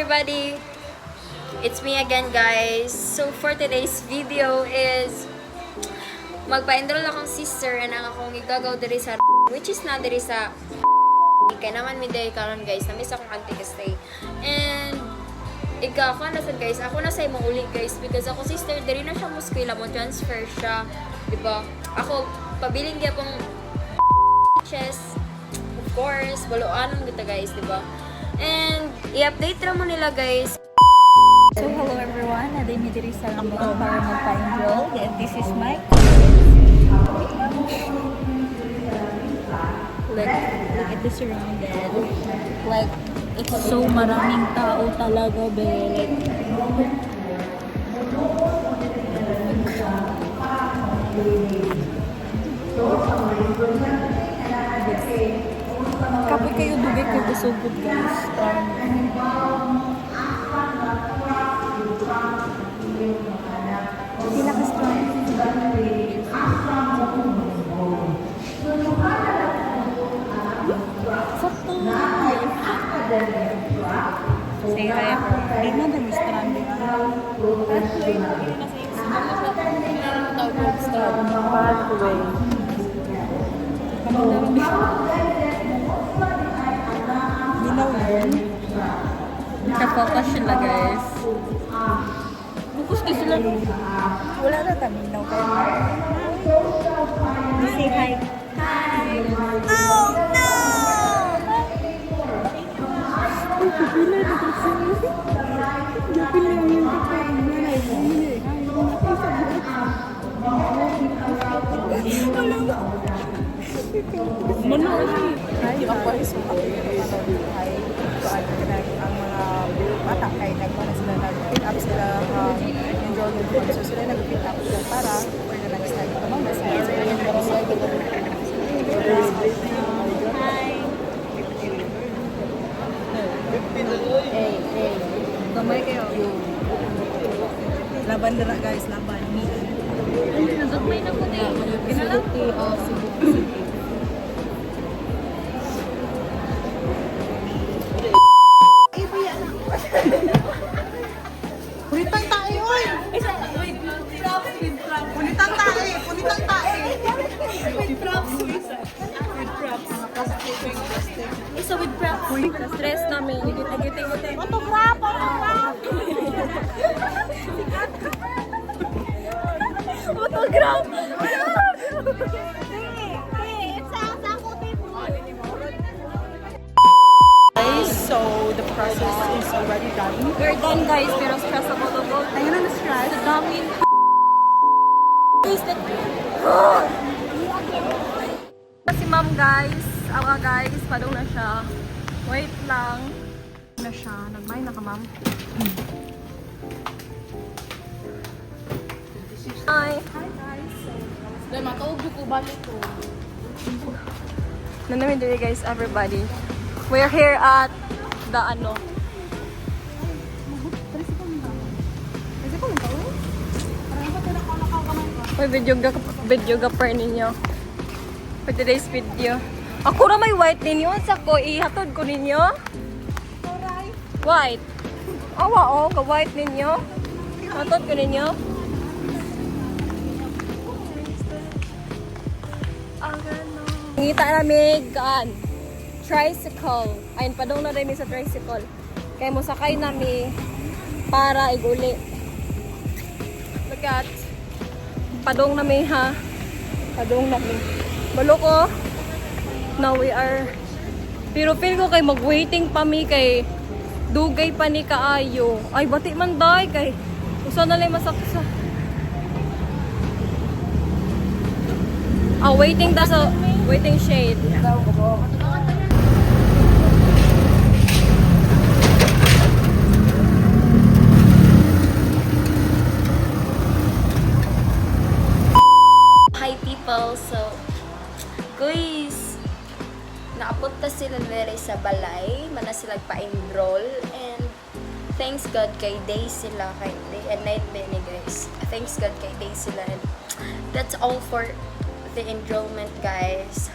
everybody! It's me again, guys. So for today's video is magpa-enroll akong sister and ang akong igagaw diri sa which is na diri sa kaya naman mi day karon guys. Namiss akong auntie stay. And ako na sad guys. Ako na sa imong uli guys because ako sister diri na siya mo eskwela mo transfer siya, di ba? Ako pabiling gyapon chess. Of course, baloanon kita guys, di ba? And i-update ra mo nila guys. So hello everyone, naday mi diri sa Lambang para magpa-enroll and this is my look at the surrounded, like it's so maraming tao talaga be. Kapag kayo dugay kayo busugod guys. Sila ka strong. Sakto. Say hi ako. Hindi na dami strong din. Binaw yun. Naka-focus sila guys. Focus kasi sila. Wala na taminaw kayo. Say hi. Hi! Oh no! Ay, kapila na kasi. Kapila na yung Mano ay ako ay so ay ang mga bata kay nagpana sila nag-pick up sila enrollment form. So sila nag-pick up sila para organize na ito mga basta sila yung hi hey kamay kayo laban na guys, laban ni nagagmay na ko din City of Cebu. Punitang tae, oy! Punitang tae! Punitang tae! With props. With props. Isa with props. Stress namin. Giti-giti. Autograph! Autograph! Autograph! So the process is already done. We're done guys, pero stress ako to go. Ayun na na-stress. Sa dami. Si ma'am guys, awa guys, padong na siya. Wait lang. Na siya, nagmay na ka ma'am. Hi. Hi guys. Dahil matawag ko balik ko. Nanamin dito guys, everybody. We're here at the ano. May videographer ninyo for today's video. Ako na may white ninyo. Sa ko, ihatod ko ninyo. White. Awa o, ka-white ninyo. Hatod ko ninyo. Ngita namin kaan. Tricycle. Ayun, padong na rin sa tricycle. Kaya mo sakay namin para iguli. Look at. Padong namin ha. Padong namin. Balo ko. Now we are. Pero feel ko kay mag-waiting pa mi kay dugay pa ni kaayo. Ay, bati man day kay. Usa na lang masaksa. Waiting ta sa waiting shade. Hi people, so guys, naapunta sila dere sa balay, mana sila pa-enroll and thanks God kay day sila kay day and night ni guys. Thanks God kay day sila and that's all for the enrollment guys.